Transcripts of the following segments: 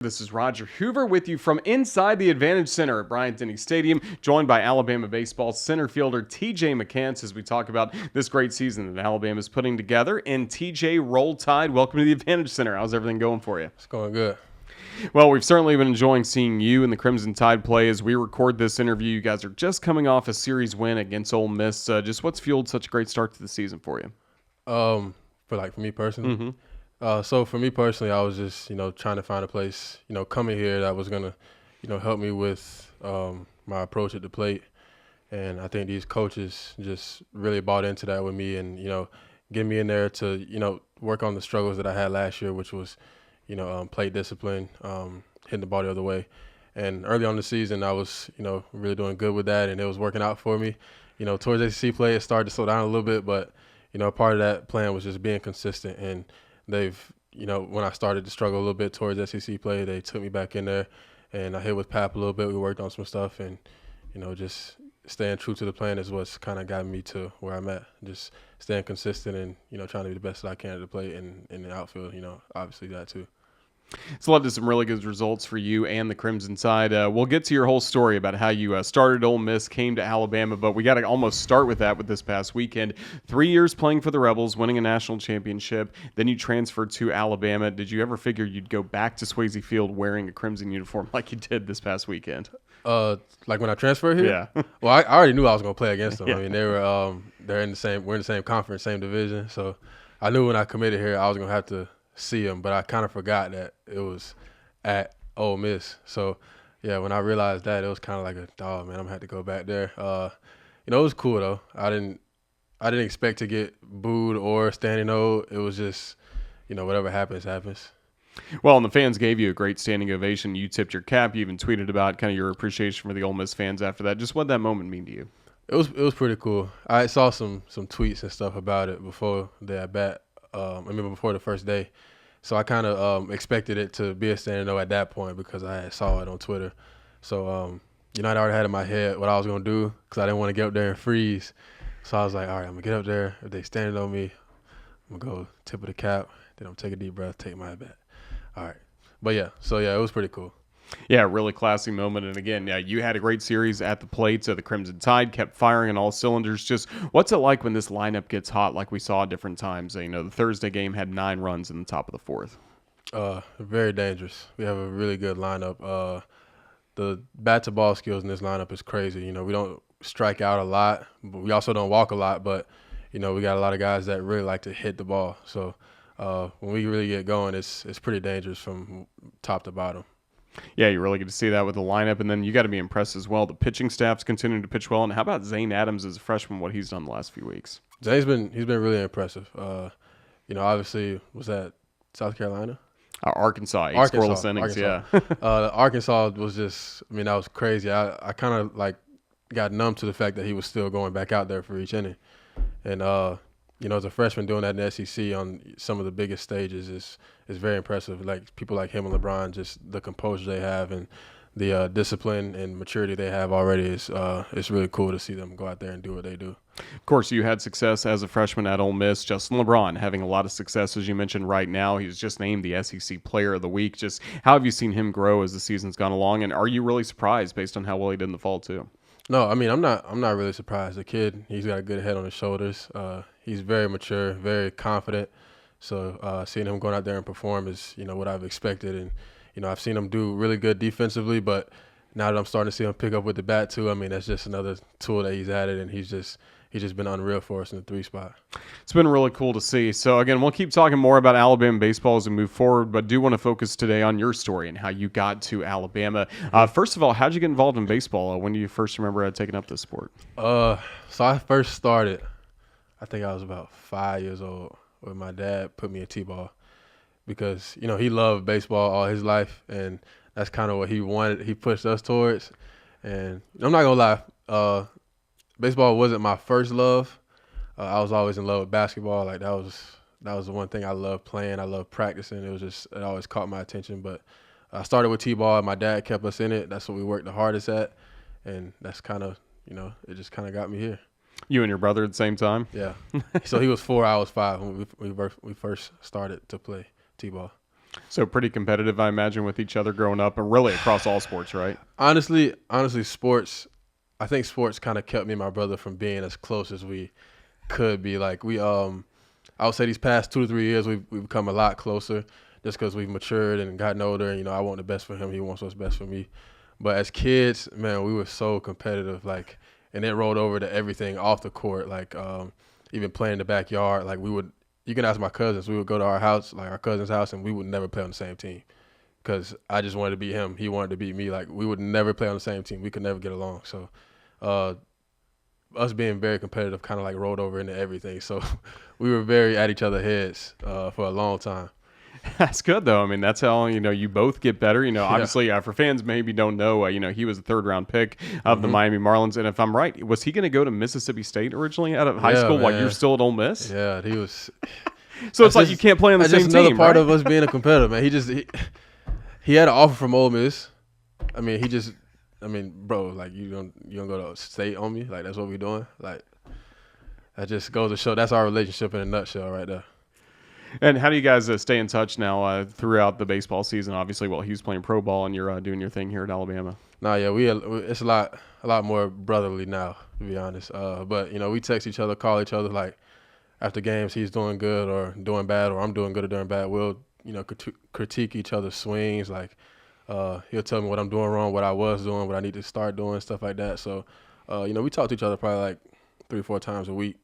This is Roger Hoover with you from inside the Advantage Center at Bryant-Denny Stadium, joined by Alabama baseball center fielder TJ McCants as we talk about this great season that Alabama is putting together. And TJ, roll tide. Welcome to the Advantage Center. How's everything going for you? It's going good. Well, we've certainly been enjoying seeing you and the Crimson Tide play as we record this interview. You guys are just coming off a series win against Ole Miss. Just what's fueled such a great start to the season for you? For me personally. So for me personally, I was just, trying to find a place, coming here that was going to, help me with my approach at the plate. And I think these coaches just really bought into that with me and, get me in there to, work on the struggles that I had last year, which was, plate discipline, hitting the ball the other way. And early on in the season, I was, really doing good with that, and it was working out for me. Towards ACC play, it started to slow down a little bit, but, part of that plan was just being consistent. And they've, when I started to struggle a little bit towards SEC play, they took me back in there, and I hit with Pap a little bit. We worked on some stuff, and, just staying true to the plan is what's kind of gotten me to where I'm at. Just staying consistent and, trying to be the best that I can at the plate and in the outfield, obviously that too. It's led to some really good results for you and the Crimson Tide. We'll get to your whole story about how you started Ole Miss, came to Alabama, but we got to almost start with that with this past weekend. 3 years playing for the Rebels, winning a national championship, then you transferred to Alabama. Did you ever figure you'd go back to Swayze Field wearing a Crimson uniform like you did this past weekend? Like when I transferred here? Yeah. Well, I already knew I was going to play against them. Yeah. I mean, we're in the same conference, same division. So I knew when I committed here, I was going to have to see them, but I kind of forgot that it was at Ole Miss. So yeah, when I realized that, it was kind of like man, I'm gonna have to go back there. It was cool though. I didn't expect to get booed or standing O. It was just, whatever happens. Well, and the fans gave you a great standing ovation. You tipped your cap. You even tweeted about kind of your appreciation for the Ole Miss fans after that. Just what did that moment mean to you? It was pretty cool. I saw some tweets and stuff about it before the at bat. Before the first day. So I kind of expected it to be a standing O at that point because I saw it on Twitter. So, I'd already had in my head what I was going to do because I didn't want to get up there and freeze. So I was like, all right, I'm going to get up there. If they standing on me, I'm going to go tip of the cap. Then I'm going to take a deep breath, take my bat. All right. But, yeah, it was pretty cool. Yeah, really classy moment. And again, yeah, you had a great series at the plate. So the Crimson Tide kept firing on all cylinders. Just what's it like when this lineup gets hot like we saw at different times? The Thursday game had 9 runs in the top of the fourth. Very dangerous. We have a really good lineup. The bat-to-ball skills in this lineup is crazy. We don't strike out a lot, but we also don't walk a lot. But, we got a lot of guys that really like to hit the ball. So when we really get going, it's pretty dangerous from top to bottom. Yeah, you really get to see that with the lineup, and then you got to be impressed as well. The pitching staff's continuing to pitch well, and how about Zane Adams as a freshman? What he's done the last few weeks? Zane's been really impressive. Obviously was at South Carolina, Arkansas, 8 scoreless innings. Arkansas. Yeah, Arkansas was just, that was crazy. I kind of got numb to the fact that he was still going back out there for each inning, and as a freshman doing that in the SEC on some of the biggest stages is very impressive. Like people like him and LeBron, just the composure they have and the discipline and maturity they have already is it's really cool to see them go out there and do what they do. Of course, you had success as a freshman at Ole Miss. Justin LeBron having a lot of success, as you mentioned right now. He's just named the SEC Player of the Week. Just how have you seen him grow as the season's gone along, and are you really surprised based on how well he did in the fall too? No, I'm not really surprised. The kid, he's got a good head on his shoulders. He's very mature, very confident. So seeing him going out there and perform is, what I've expected. And, I've seen him do really good defensively, but now that I'm starting to see him pick up with the bat too, that's just another tool that he's added, and he's just been unreal for us in the 3 spot. It's been really cool to see. So, again, we'll keep talking more about Alabama baseball as we move forward, but do want to focus today on your story and how you got to Alabama. First of all, how'd you get involved in baseball? When do you first remember taking up this sport? So I first started, I think I was about 5 years old when my dad put me in T-ball because, he loved baseball all his life, and that's kind of what he wanted. He pushed us towards. And I'm not going to lie, baseball wasn't my first love. I was always in love with basketball. Like that was the one thing I loved playing. I loved practicing. It always caught my attention. But I started with T-ball, and my dad kept us in it. That's what we worked the hardest at, and that's kind of, it just kind of got me here. You and your brother at the same time? Yeah. So he was 4, I was 5 when we first started to play T-ball. So pretty competitive, I imagine, with each other growing up, and really across all sports, right? Honestly, sports. I think sports kind of kept me and my brother from being as close as we could be. Like I would say these past 2 to 3 years, we've become a lot closer, just because we've matured and gotten older. And I want the best for him. He wants what's best for me. But as kids, man, we were so competitive. Like, and it rolled over to everything off the court. Like, even playing in the backyard. Like, we would. You can ask my cousins. We would go to our house, like our cousin's house, and we would never play on the same team. Because I just wanted to beat him. He wanted to beat me. Like, we would never play on the same team. We could never get along. So, us being very competitive kind of like rolled over into everything. So, we were very at each other's heads for a long time. That's good, though. I mean, that's how, you both get better. Yeah. Obviously, for fans maybe don't know, he was a third-round pick of the Miami Marlins. And if I'm right, was he going to go to Mississippi State originally out of high school while you were still at Ole Miss? Yeah, he was. So it's like you can't play on the same team, That's just another part right? of us being a competitor, man. He had an offer from Ole Miss. I mean, bro, like you don't go to state on me. Like, that's what we're doing. Like, that just goes to show that's our relationship in a nutshell right there. And how do you guys stay in touch now throughout the baseball season? Obviously, well, he was playing pro ball and you're doing your thing here at Alabama. Nah, yeah, it's a lot more brotherly now, to be honest. But we text each other, call each other, like after games, he's doing good or doing bad, or I'm doing good or doing bad. We'll critique each other's swings. Like he'll tell me what I'm doing wrong, what I was doing, what I need to start doing, stuff like that. So we talk to each other probably like 3-4 times a week.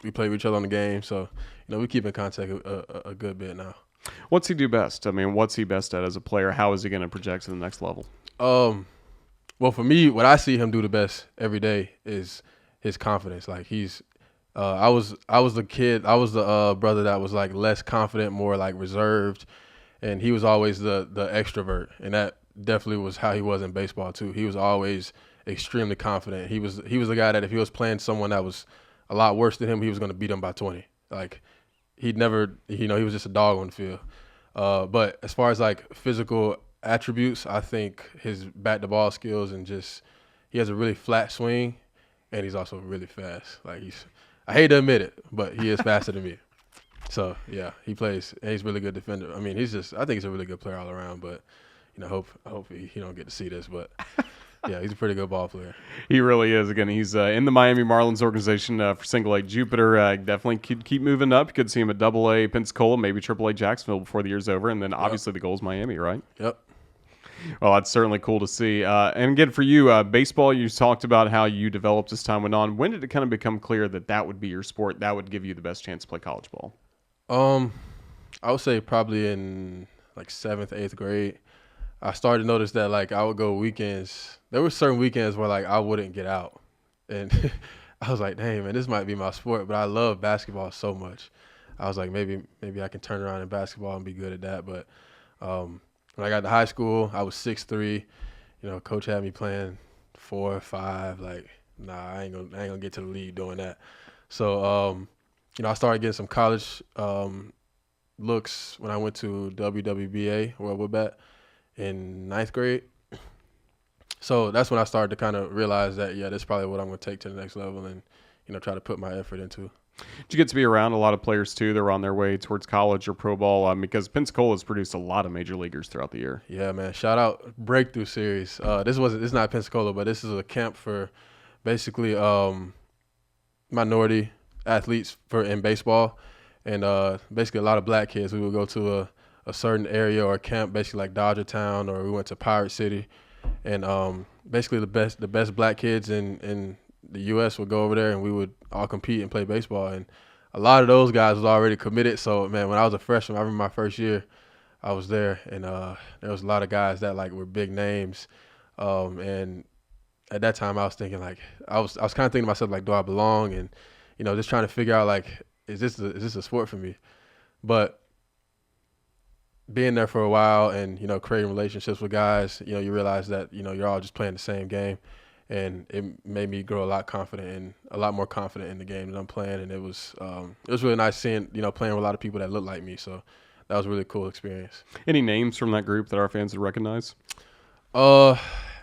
We play with each other on the game, so we keep in contact a good bit now. What's he do best? I mean, what's he best at as a player? How is he going to project to the next level? Well, for me, what I see him do the best every day is his confidence. Like I was the kid, I was the brother that was like less confident, more like reserved, and he was always the extrovert, and that definitely was how he was in baseball too. He was always extremely confident. He was the guy that if he was playing someone that was a lot worse than him, he was going to beat him by 20. Like he'd never, he was just a dog on the field. But as far as like physical attributes, I think his bat to ball skills and just he has a really flat swing, and he's also really fast. Like I hate to admit it, but he is faster than me. So yeah, he plays and he's a really good defender. I mean, I think he's a really good player all around. But hope he don't get to see this, but. Yeah, he's a pretty good ball player. He really is. Again, he's in the Miami Marlins organization for Single A Jupiter. Definitely keep moving up. You could see him at Double A Pensacola, maybe Triple A Jacksonville before the year's over, and then obviously the goal is Miami, right? Yep. Well, that's certainly cool to see. And again, for you, baseball, you talked about how you developed as time went on. When did it kind of become clear that would be your sport, that would give you the best chance to play college ball? I would say probably in like 7th, 8th grade. I started to notice that like I would go weekends. There were certain weekends where like I wouldn't get out, and I was like, "Dang, man, this might be my sport." But I love basketball so much. I was like, maybe I can turn around in basketball and be good at that. But when I got to high school, I was 6'3". Coach had me playing 4 or 5. Like, nah, I ain't gonna get to the league doing that. So I started getting some college looks when I went to WWBA, World Wood Bat, in 9th grade. So that's when I started to kind of realize that, yeah, this is probably what I'm going to take to the next level and, try to put my effort into. Did you get to be around a lot of players, too, that were on their way towards college or pro ball? Because Pensacola has produced a lot of major leaguers throughout the year. Yeah, man. Shout out Breakthrough Series. This is not Pensacola, but this is a camp for basically minority athletes in baseball. And basically a lot of black kids. We would go to a certain area or a camp, basically like Dodgertown, or we went to Pirate City, and basically the best black kids in the U.S. would go over there, and we would all compete and play baseball. And a lot of those guys was already committed. So man, when I was a freshman, I remember my first year, I was there, and there was a lot of guys that like were big names, and at that time I was thinking like I was kind of thinking to myself like, do I belong? And just trying to figure out like, is this a sport for me? But being there for a while and, creating relationships with guys, you realize that, you're all just playing the same game. And it made me grow a lot more confident in the game that I'm playing. And it was really nice seeing, playing with a lot of people that look like me. So that was a really cool experience. Any names from that group that our fans would recognize?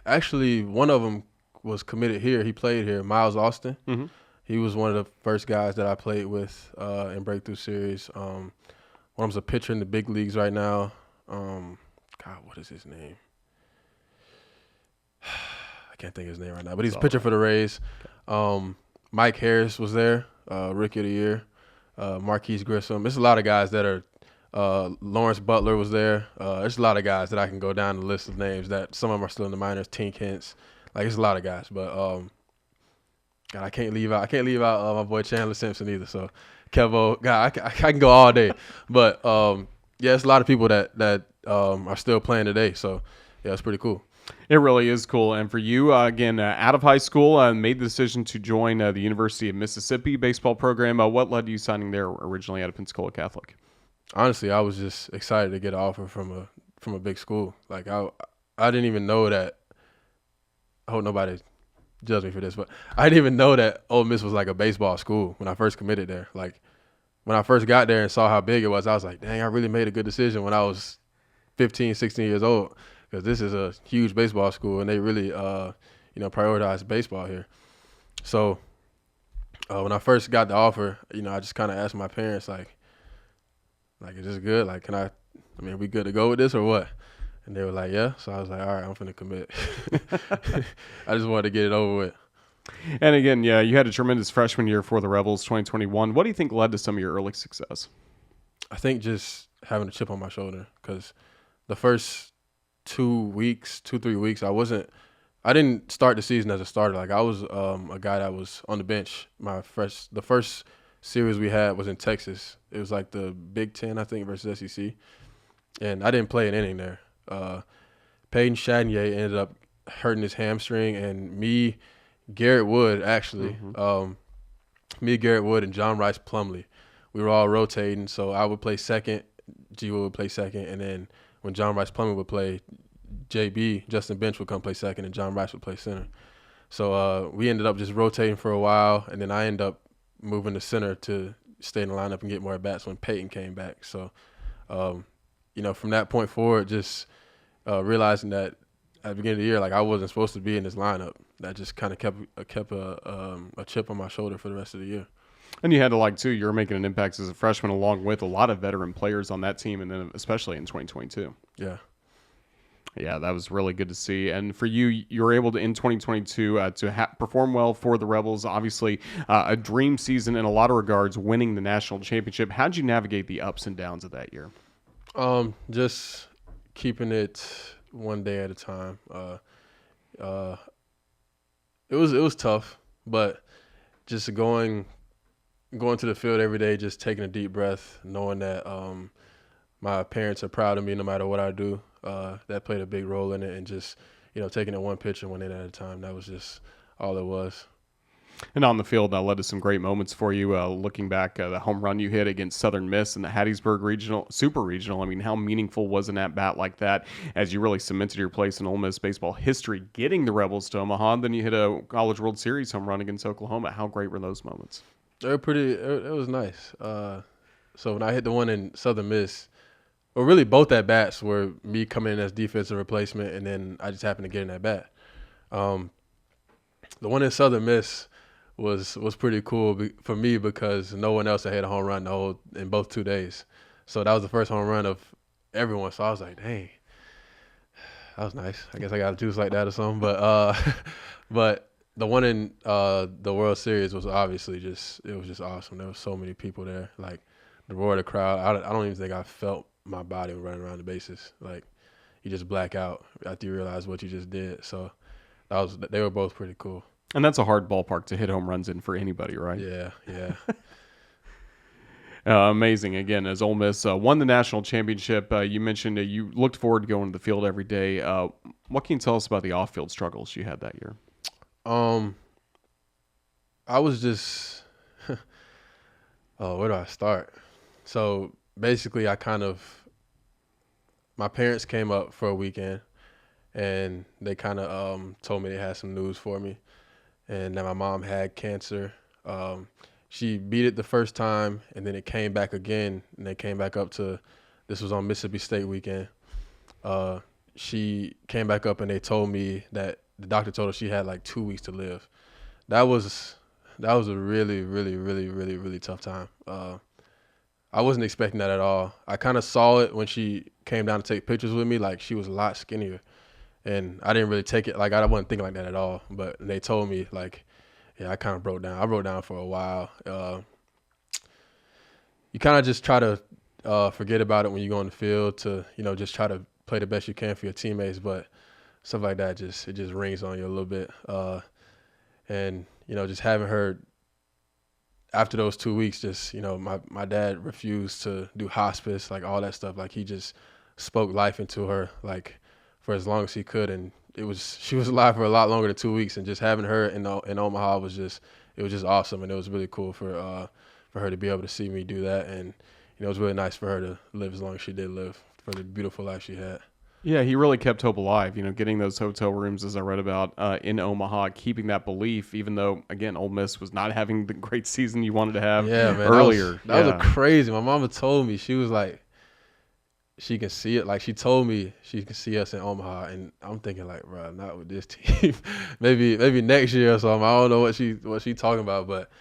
Actually, one of them was committed here. He played here, Miles Austin. Mm-hmm. He was one of the first guys that I played with in Breakthrough Series. One of them's a pitcher in the big leagues right now. God, what is his name? I can't think of his name right now, but he's It's a all pitcher right. for the Rays. Mike Harris was there, Rookie of the Year. Marquise Grissom. There's a lot of guys that are. Lawrence Butler was there. There's a lot of guys that I can go down the list of names that some of them are still in the minors. Tink Hintz, like there's a lot of guys, but God, I can't leave out my boy Chandler Simpson either. So Kevo, God, I can go all day, but yeah, it's a lot of people that are still playing today. So yeah, it's pretty cool. It really is cool. And for you, again, out of high school, made the decision to join the University of Mississippi baseball program. What led to you signing there originally out of Pensacola Catholic? Honestly, I was just excited to get an offer from a big school. Like I didn't even know that. I hope nobody judge me for this, but I didn't even know that Ole Miss was like a baseball school when I first committed there. Like when I first got there and saw how big it was, I was like, dang, I really made a good decision when I was 15, 16 years old, because this is a huge baseball school and they really prioritize baseball here. So when I first got the offer, I just kind of asked my parents like, is this good? Like, are we good to go with this or what? And they were like, yeah. So I was like, all right, I'm finna commit. I just wanted to get it over with. And again, yeah, you had a tremendous freshman year for the Rebels 2021. What do you think led to some of your early success? I think just having a chip on my shoulder, because the first 3 weeks, I didn't start the season as a starter. Like I was a guy that was on the bench. The first series we had was in Texas. It was like the Big Ten, I think, versus SEC. And I didn't play an inning there. Peyton Chanier ended up hurting his hamstring, and Garrett Wood, actually, Garrett Wood, and John Rice Plumlee, we were all rotating. So I would play second, G Wood would play second, and then when John Rice Plumlee would play, Justin Bench would come play second, and John Rice would play center. So we ended up just rotating for a while, and then I ended up moving to center to stay in the lineup and get more at-bats when Peyton came back. So, from that point forward, just realizing that at the beginning of the year, like I wasn't supposed to be in this lineup, that just kind of kept a chip on my shoulder for the rest of the year. And you had to too, you were making an impact as a freshman along with a lot of veteran players on that team, and then especially in 2022. Yeah. Yeah, that was really good to see. And for you, you were able to, in 2022, to perform well for the Rebels. Obviously, a dream season in a lot of regards, winning the national championship. How'd you navigate the ups and downs of that year? Just keeping it one day at a time. It was tough, but just going to the field every day, just taking a deep breath, knowing that my parents are proud of me no matter what I do. That played a big role in it, and just taking it one pitch and one inning at a time. That was just all it was. And on the field, that led to some great moments for you. Looking back, the home run you hit against Southern Miss in the Hattiesburg Super Regional. I mean, how meaningful was an at-bat like that as you really cemented your place in Ole Miss baseball history, getting the Rebels to Omaha? Then you hit a College World Series home run against Oklahoma. How great were those moments? They were pretty. It was nice. So when I hit the one in Southern Miss, well, really both at bats were me coming in as defensive replacement, and then I just happened to get in that bat. The one in Southern Miss was pretty cool for me because no one else had hit a home run in both 2 days. So that was the first home run of everyone. So I was like, dang, that was nice. I guess I got a juice like that or something. But the one in the World Series was obviously it was just awesome. There were so many people there. Like the roar of the crowd. I don't even think I felt my body running around the bases. Like you just black out after you realize what you just did. So they were both pretty cool. And that's a hard ballpark to hit home runs in for anybody, right? Yeah. Amazing. Again, as Ole Miss won the national championship, you mentioned you looked forward to going to the field every day. What can you tell us about the off-field struggles you had that year? I was just where do I start? So basically, my parents came up for a weekend, and they kind of told me they had some news for me, and that my mom had cancer. She beat it the first time, and then it came back again, and they came back up this was on Mississippi State weekend. She came back up, and they told me that the doctor told her she had like 2 weeks to live. That was a really, really, really, really, really tough time. I wasn't expecting that at all. I kind of saw it when she came down to take pictures with me. Like, she was a lot skinnier, and I didn't really take it. Like, I wasn't thinking like that at all. But they told me, like, yeah, I kind of broke down. I broke down for a while. You kind of just try to forget about it when you go on the field to, just try to play the best you can for your teammates. But stuff like that it just rings on you a little bit. And, just having her after those 2 weeks, just, my dad refused to do hospice, like all that stuff. Like, he just spoke life into her, like, for as long as he could. And she was alive for a lot longer than 2 weeks. And just having her in Omaha was just awesome. And it was really cool for her to be able to see me do that. And, it was really nice for her to live as long as she did live, for the beautiful life she had. Yeah, he really kept hope alive, getting those hotel rooms, as I read about, in Omaha, keeping that belief, even though, again, Ole Miss was not having the great season you wanted to have earlier. That was crazy. My mama told me, she was like, she can see it. Like, she told me she can see us in Omaha, and I'm thinking, like, bro, not with this team. maybe next year or something. I don't know what she talking about, but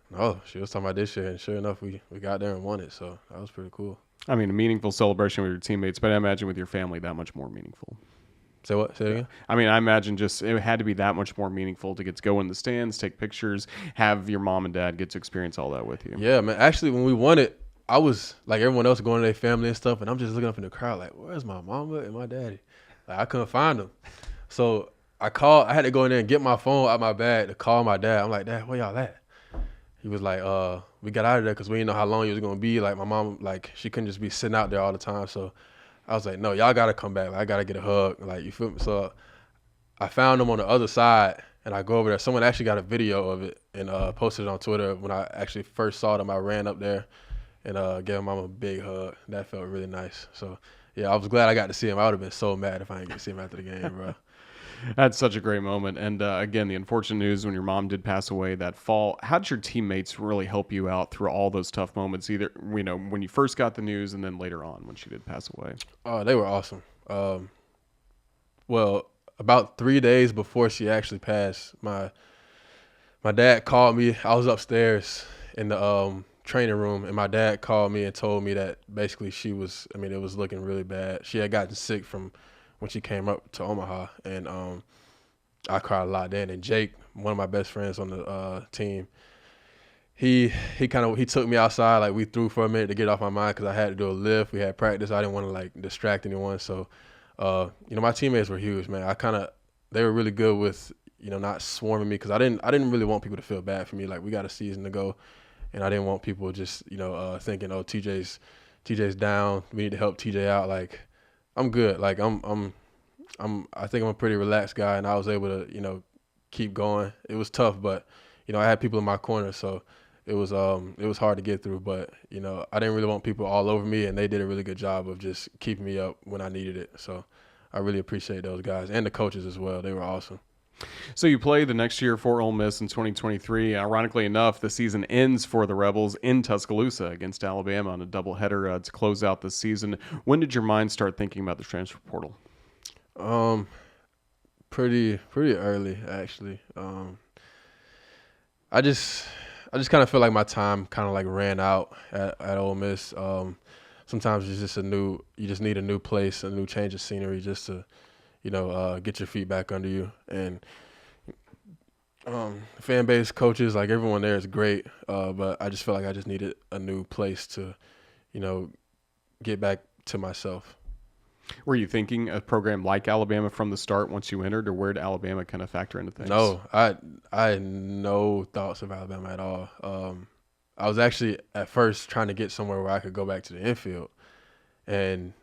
no, she was talking about this year, and sure enough, we got there and won it. So that was pretty cool. I mean, a meaningful celebration with your teammates, but I imagine with your family that much more meaningful. Say what? Say it again? I mean, I imagine just it had to be that much more meaningful to get to go in the stands, take pictures, have your mom and dad get to experience all that with you. Yeah, man. Actually, when we won it, I was like everyone else going to their family and stuff, and I'm just looking up in the crowd like, where's my mama and my daddy? Like, I couldn't find them. So I had to go in there and get my phone out my bag to call my dad. I'm like, Dad, where y'all at? He was like, we got out of there because we didn't know how long he was going to be. Like, my mom, like, she couldn't just be sitting out there all the time. So I was like, no, y'all got to come back. Like, I got to get a hug. Like, you feel me? So I found him on the other side, and I go over there. Someone actually got a video of it and posted it on Twitter. When I actually first saw them, I ran up there and gave mom a big hug. That felt really nice. So, yeah, I was glad I got to see him. I would have been so mad if I didn't get to see him after the game, bro. That's such a great moment. And again, the unfortunate news when your mom did pass away that fall, how did your teammates really help you out through all those tough moments, either, when you first got the news and then later on when she did pass away? Oh, they were awesome. Well, about 3 days before she actually passed, my dad called me. I was upstairs in the training room, and my dad called me and told me that basically it was looking really bad. She had gotten sick from when she came up to Omaha, and I cried a lot then. And Jake, one of my best friends on the team, he took me outside. Like, we threw for a minute to get off my mind because I had to do a lift. We had practice. I didn't want to like distract anyone. So, my teammates were huge, man. They were really good with not swarming me because I didn't really want people to feel bad for me. Like, we got a season to go, and I didn't want people just thinking, oh, TJ's down. We need to help TJ out. Like, I'm good. Like, I think I'm a pretty relaxed guy, and I was able to, keep going. It was tough, but, I had people in my corner, so it was hard to get through. But, I didn't really want people all over me, and they did a really good job of just keeping me up when I needed it. So I really appreciate those guys and the coaches as well. They were awesome. So you play the next year for Ole Miss in 2023. Ironically enough, the season ends for the Rebels in Tuscaloosa against Alabama on a doubleheader to close out the season. When did your mind start thinking about the transfer portal? Pretty early, actually. I just kind of feel like my time kind of like ran out at Ole Miss. Sometimes it's just you just need a new place, a new change of scenery just to get your feet back under you. And fan base, coaches, like everyone there is great, but I just feel like I just needed a new place to, get back to myself. Were you thinking a program like Alabama from the start once you entered, or where did Alabama kind of factor into things? No, I had no thoughts of Alabama at all. I was actually at first trying to get somewhere where I could go back to the infield, and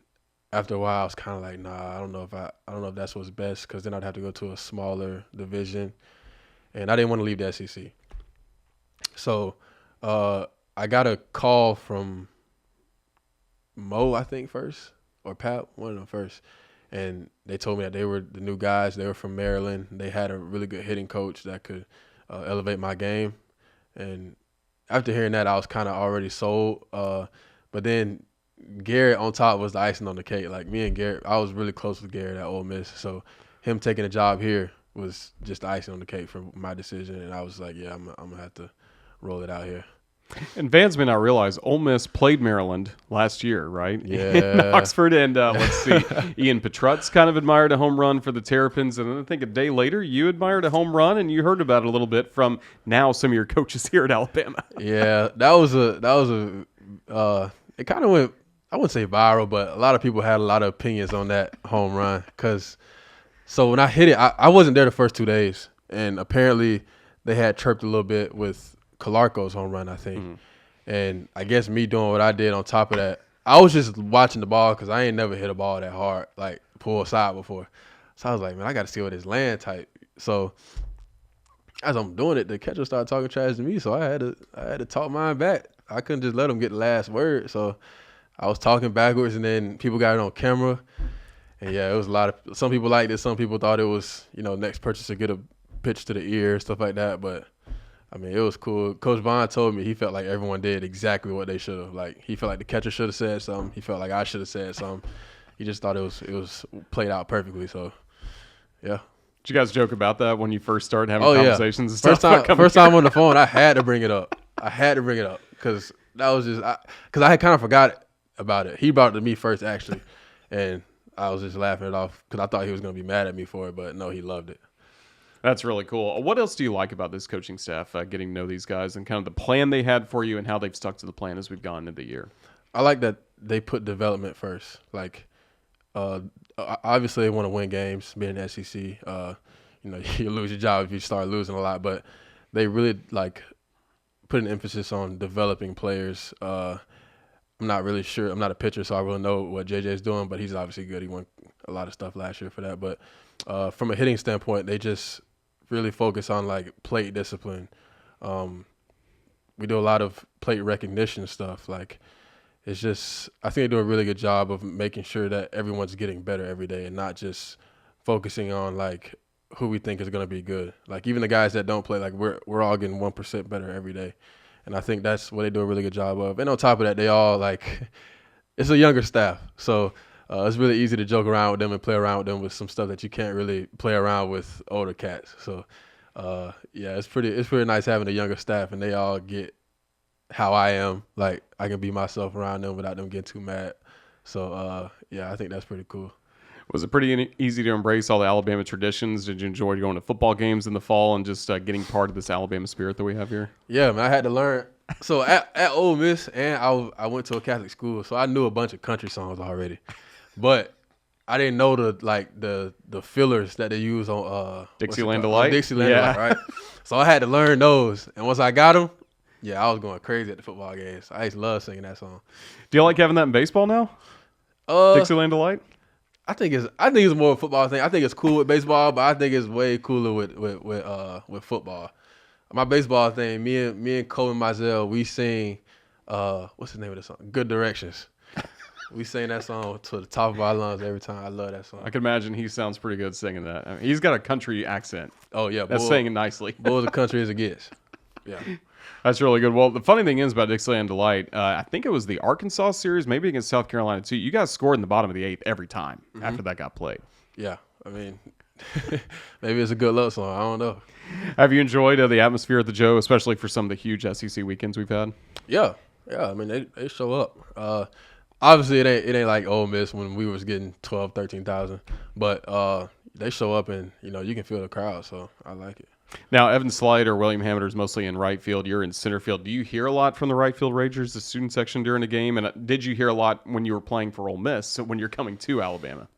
after a while, I was kind of like, nah, I don't know if that's what's best, because then I'd have to go to a smaller division, and I didn't want to leave the SEC. So I got a call from Mo, I think, first, or Pat, one of them first, and they told me that they were the new guys. They were from Maryland. They had a really good hitting coach that could elevate my game, and after hearing that, I was kind of already sold. But then Garrett on top was the icing on the cake. Like, me and Garrett, I was really close with Garrett at Ole Miss, so him taking a job here was just the icing on the cake for my decision, and I was like, yeah, I'm gonna have to roll it out here. And fans may not realize Ole Miss played Maryland last year, right? In Yeah. Oxford. And let's see, Ian Petrutz kind of admired a home run for the Terrapins. And then I think a day later, you admired a home run, and you heard about it a little bit from now some of your coaches here at Alabama. Yeah, it kind of went, I wouldn't say viral, but a lot of people had a lot of opinions on that home run. So when I hit it, I wasn't there the first 2 days. And apparently they had chirped a little bit with Calarco's home run, I think. Mm-hmm. And I guess me doing what I did on top of that, I was just watching the ball because I ain't never hit a ball that hard, like pull aside before. So I was like, man, I got to see what this land type. So as I'm doing it, the catcher started talking trash to me, so I had to talk mine back. I couldn't just let him get the last word. So I was talking backwards, and then people got it on camera. And yeah, it was some people liked it. Some people thought it was, next purchase to get a pitch to the ear, stuff like that. But I mean, it was cool. Coach Bond told me he felt like everyone did exactly what they should have. Like, he felt like the catcher should have said something. He felt like I should have said something. He just thought it was played out perfectly. So, yeah. Did you guys joke about that when you first started having conversations and First stuff? First time on the phone, I had to bring it up. Because that was just because I had kind of forgot about it. He brought it to me first, actually, and I was just laughing it off because I thought he was going to be mad at me for it, but no, he loved it. That's really cool. What else do you like about this coaching staff, getting to know these guys and kind of the plan they had for you and how they've stuck to the plan as we've gone into the year? I like that they put development first. Like, obviously they want to win games, being in the SEC. You lose your job if you start losing a lot, but they really, put an emphasis on developing players. I'm not really sure. I'm not a pitcher, so I really know what JJ's doing, but he's obviously good. He won a lot of stuff last year for that. But from a hitting standpoint, they just really focus on plate discipline. We do a lot of plate recognition stuff. It's just, I think they do a really good job of making sure that everyone's getting better every day and not just focusing on who we think is going to be good. Even the guys that don't play, we're all getting 1% better every day. And I think that's what they do a really good job of. And on top of that, they all it's a younger staff. So it's really easy to joke around with them and play around with them with some stuff that you can't really play around with older cats. So it's pretty nice having a younger staff, and they all get how I am. I can be myself around them without them getting too mad. So I think that's pretty cool. Was it pretty easy to embrace all the Alabama traditions? Did you enjoy going to football games in the fall and just getting part of this Alabama spirit that we have here? Yeah, man, I had to learn. So at Ole Miss, and I went to a Catholic school, so I knew a bunch of country songs already, but I didn't know the fillers that they use on Dixieland Delight. Dixieland Delight, right? So I had to learn those, and once I got them, I was going crazy at the football games. I used to love singing that song. Do you like having that in baseball now? Dixieland Delight. I think it's more a football thing. I think it's cool with baseball, but I think it's way cooler with football. My baseball thing, me and Cole and Mizell, we sing what's the name of the song? Good Directions. We sing that song to the top of our lungs every time. I love that song. I can imagine he sounds pretty good singing that. I mean, he's got a country accent. Oh yeah, that's saying it nicely. Bull the country as it gets. Yeah. That's really good. Well, the funny thing is about Dixieland Delight, I think it was the Arkansas series, maybe against South Carolina too. You guys scored in the bottom of the 8th every time after that got played. Yeah, I mean, maybe it's a good love song. I don't know. Have you enjoyed the atmosphere at the Joe, especially for some of the huge SEC weekends we've had? Yeah. I mean, they show up. Obviously, it ain't like Ole Miss when we was getting 12,000, 13,000, but they show up and you can feel the crowd. So I like it. Now, Evan Slide or William Hammer is mostly in right field. You're in center field. Do you hear a lot from the right field Rangers, the student section during the game? And did you hear a lot when you were playing for Ole Miss, so when you're coming to Alabama?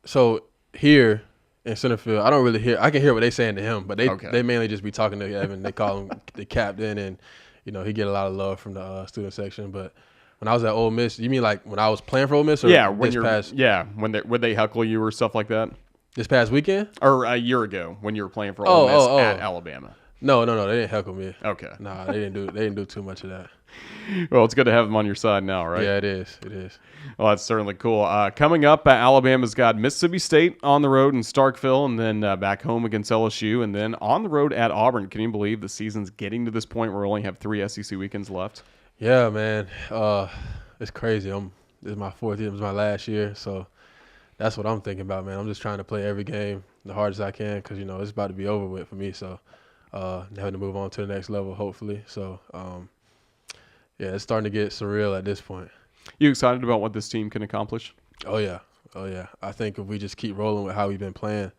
So here in center field, I don't really hear. I can hear what they saying to him, but they mainly just be talking to Evan. They call him the captain, and he get a lot of love from the student section. But when I was at Ole Miss, you mean when I was playing for Ole Miss? Or when they heckle you or stuff like that? This past weekend? Or a year ago when you were playing for Ole Miss at Alabama? No, they didn't heckle me. Okay. Nah, they didn't do too much of that. Well, it's good to have them on your side now, right? Yeah, it is. Well, that's certainly cool. Coming up, Alabama's got Mississippi State on the road in Starkville, and then back home against LSU, and then on the road at Auburn. Can you believe the season's getting to this point where we only have 3 SEC weekends left? Yeah, man. It's crazy. This is my 4th year. It was my last year, so that's what I'm thinking about, man. I'm just trying to play every game the hardest I can because, it's about to be over with for me. So having to move on to the next level, hopefully. So, yeah, it's starting to get surreal at this point. You excited about what this team can accomplish? Oh yeah. I think if we just keep rolling with how we've been playing,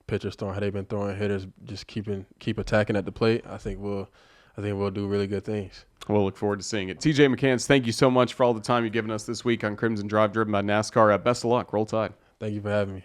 pitchers throwing how they've been throwing, hitters just keep attacking at the plate, I think we'll do really good things. We'll look forward to seeing it. TJ McCants, thank you so much for all the time you've given us this week on Crimson Drive, driven by NASCAR. Best of luck. Roll Tide. Thank you for having me.